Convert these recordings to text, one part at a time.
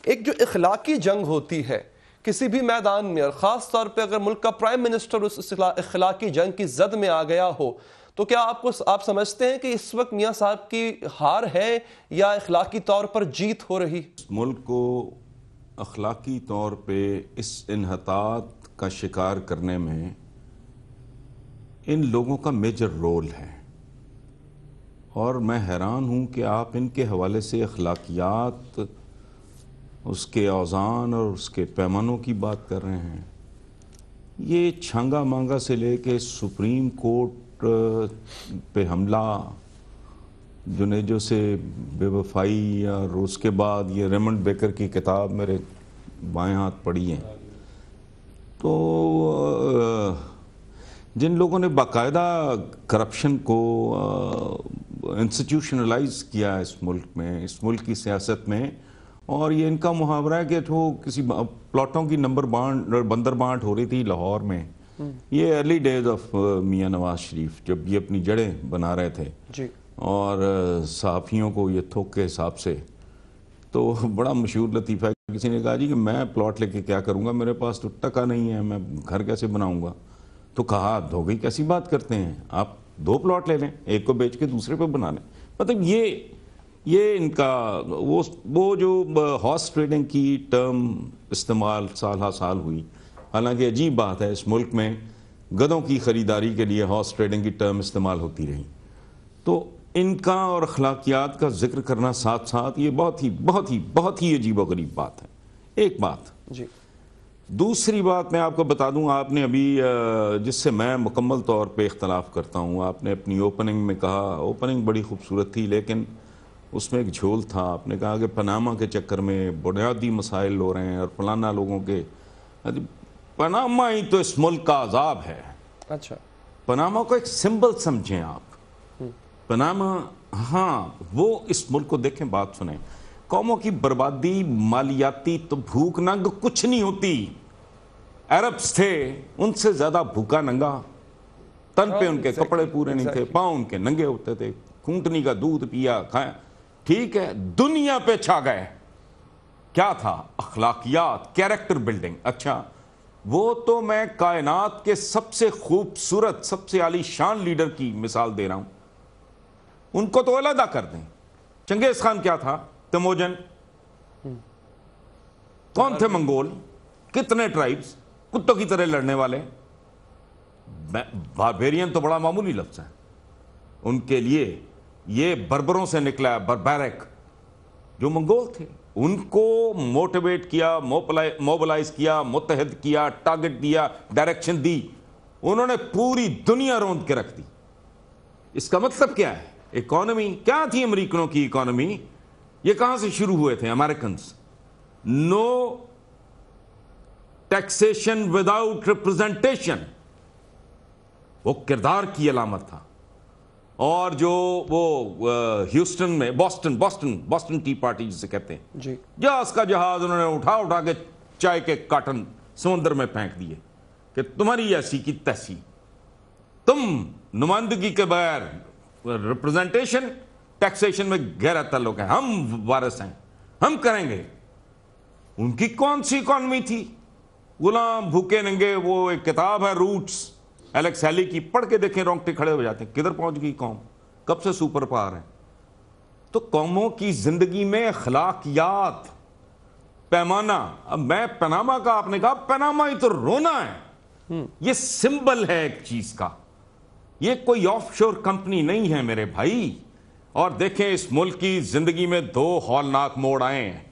ایک جو اخلاقی جنگ ہوتی ہے کسی بھی میدان میں، اور خاص طور پہ اگر ملک کا پرائم منسٹر اس اخلاقی جنگ کی زد میں آ گیا ہو، تو کیا آپ سمجھتے ہیں کہ اس وقت میاں صاحب کی ہار ہے یا اخلاقی طور پر جیت ہو رہی؟ ملک کو اخلاقی طور پہ اس انحطاط کا شکار کرنے میں ان لوگوں کا میجر رول ہے، اور میں حیران ہوں کہ آپ ان کے حوالے سے اخلاقیات، اس کے اوزان اور اس کے پیمانوں کی بات کر رہے ہیں۔ یہ چھانگا مانگا سے لے کے سپریم کورٹ پہ حملہ، جنیجو سے بے وفائی، اور اس کے بعد یہ ریمنڈ بیکر کی کتاب میرے بائیں ہاتھ پڑھی ہیں، تو جن لوگوں نے باقاعدہ کرپشن کو انسٹیٹیوشنلائز کیا اس ملک میں، اس ملک کی سیاست میں، اور یہ ان کا محاورہ ہے کہ تو کسی پلاٹوں کی بندر بانٹ ہو رہی تھی لاہور میں، یہ early days of Mian Nawaz Sharif, جب یہ اپنی جڑیں بنا رہے تھے جی، اور صحافیوں کو یہ تھوک کے حساب سے، تو بڑا مشہور لطیفہ ہے، کسی نے کہا جی کہ میں پلاٹ لے کے کیا کروں گا، میرے پاس تو ٹکا نہیں ہے، میں گھر کیسے بناؤں گا؟ تو کہا دھوگئی کیسی بات کرتے ہیں، آپ 2 پلاٹ لے لیں، ایک کو بیچ کے دوسرے پہ بنا لیں۔ مطلب یہ ان کا وہ جو ہارس ٹریڈنگ کی ٹرم استعمال سال ہا سال ہوئی، حالانکہ عجیب بات ہے اس ملک میں گدھوں کی خریداری کے لیے ہارس ٹریڈنگ کی ٹرم استعمال ہوتی رہی، تو ان کا اور اخلاقیات کا ذکر کرنا ساتھ ساتھ یہ بہت ہی عجیب و غریب بات ہے۔ ایک بات جی، دوسری بات میں آپ کو بتا دوں، آپ نے ابھی جس سے میں مکمل طور پہ اختلاف کرتا ہوں، آپ نے اپنی اوپننگ میں کہا، اوپننگ بڑی خوبصورت تھی لیکن اس میں ایک جھول تھا، آپ نے کہا کہ پاناما کے چکر میں بنیادی مسائل ہو رہے ہیں اور فلانا لوگوں کے، پاناما ہی تو اس ملک کا عذاب ہے۔ اچھا، پاناما کو ایک سمبل سمجھیں آپ، پاناما، ہاں وہ اس ملک کو دیکھیں، بات سنیں، قوموں کی بربادی مالیاتی تو بھوک ننگ کچھ نہیں ہوتی، عربس تھے ان سے زیادہ بھوکا ننگا، تن پہ ان کے کپڑے پورے نہیں تھے، پاؤں ان کے ننگے ہوتے تھے، کھونٹنی کا دودھ پیا کھایا، ٹھیک ہے، دنیا پہ چھا گئے، کیا تھا؟ اخلاقیات، کیریکٹر بلڈنگ۔ اچھا، وہ تو میں کائنات کے سب سے خوبصورت، سب سے عالی شان لیڈر کی مثال دے رہا ہوں، ان کو تو علیحدہ کر دیں۔ چنگیز خان کیا تھا؟ تیموجن۔ کون تھے منگول؟ کتنے ٹرائبز، کتوں کی طرح لڑنے والے۔ باربیرین تو بڑا معمولی لفظ ہے ان کے لیے، یہ بربروں سے نکلا ہے، بربیرک جو منگول تھے، ان کو موٹیویٹ کیا، موبلائز کیا، متحد کیا، ٹارگٹ دیا، ڈائریکشن دی، انہوں نے پوری دنیا روند کے رکھ دی۔ اس کا مطلب کیا ہے؟ اکانومی کیا تھی امریکنوں کی اکانومی؟ یہ کہاں سے شروع ہوئے تھے امریکنز؟ نو ٹیکسیشن وداؤٹ ریپرزنٹیشن، وہ کردار کی علامت تھا۔ اور جو وہ ہیوسٹن میں بoston ٹی پارٹی جسے کہتے ہیں، جی، جہاز کا جہاز انہوں نے اٹھا کے چائے کے کارٹن سمندر میں پھینک دیے کہ تمہاری ایسی کی تیسی، تم نمائندگی کے بغیر ریپرزنٹیشن، ٹیکسیشن میں غیر تعلق ہے، ہم وارث ہیں، ہم کریں گے۔ ان کی کون سی اکانومی تھی؟ غلام، بھوکے ننگے۔ وہ ایک کتاب ہے روٹس، ایلیکس ہیلی کی، پڑھ کے دیکھیں رونگٹے کھڑے ہو جاتے ہیں، کدھر پہنچ گئی قوم، کب سے سپر پاور ہے۔ تو قوموں کی زندگی میں اخلاقیات، پیمانہ، اب میں پاناما کا، آپ نے کہا پاناما ہی تو رونا ہے، یہ سمبل ہے ایک چیز کا، یہ کوئی آف شور کمپنی نہیں ہے میرے بھائی۔ اور دیکھیں اس ملک کی زندگی میں 2 ہولناک موڑ آئے ہیں۔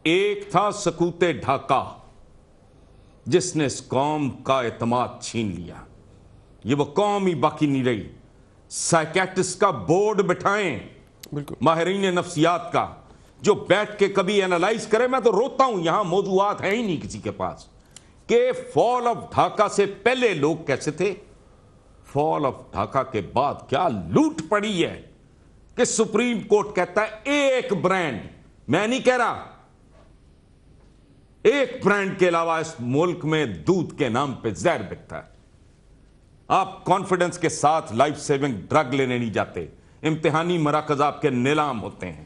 ایک تھا سکوت ڈھاکہ، جس نے اس قوم کا اعتماد چھین لیا، یہ وہ قوم ہی باقی نہیں رہی۔ سائیکیٹرسٹ کا بورڈ بٹھائیں، بالکل، ماہرین نفسیات کا، جو بیٹھ کے کبھی اینالائز کرے۔ میں تو روتا ہوں، یہاں موضوعات ہیں ہی نہیں کسی کے پاس، کہ فال آف ڈھاکہ سے پہلے لوگ کیسے تھے، فال آف ڈھاکہ کے بعد کیا لوٹ پڑی ہے، کہ سپریم کورٹ کہتا ہے ایک برانڈ، میں نہیں کہہ رہا، ایک برانڈ کے علاوہ اس ملک میں دودھ کے نام پہ زہر بکتا ہے۔ آپ کانفیڈنس کے ساتھ لائف سیونگ ڈرگ لینے نہیں جاتے، امتحانی مراکز آپ کے نیلام ہوتے ہیں۔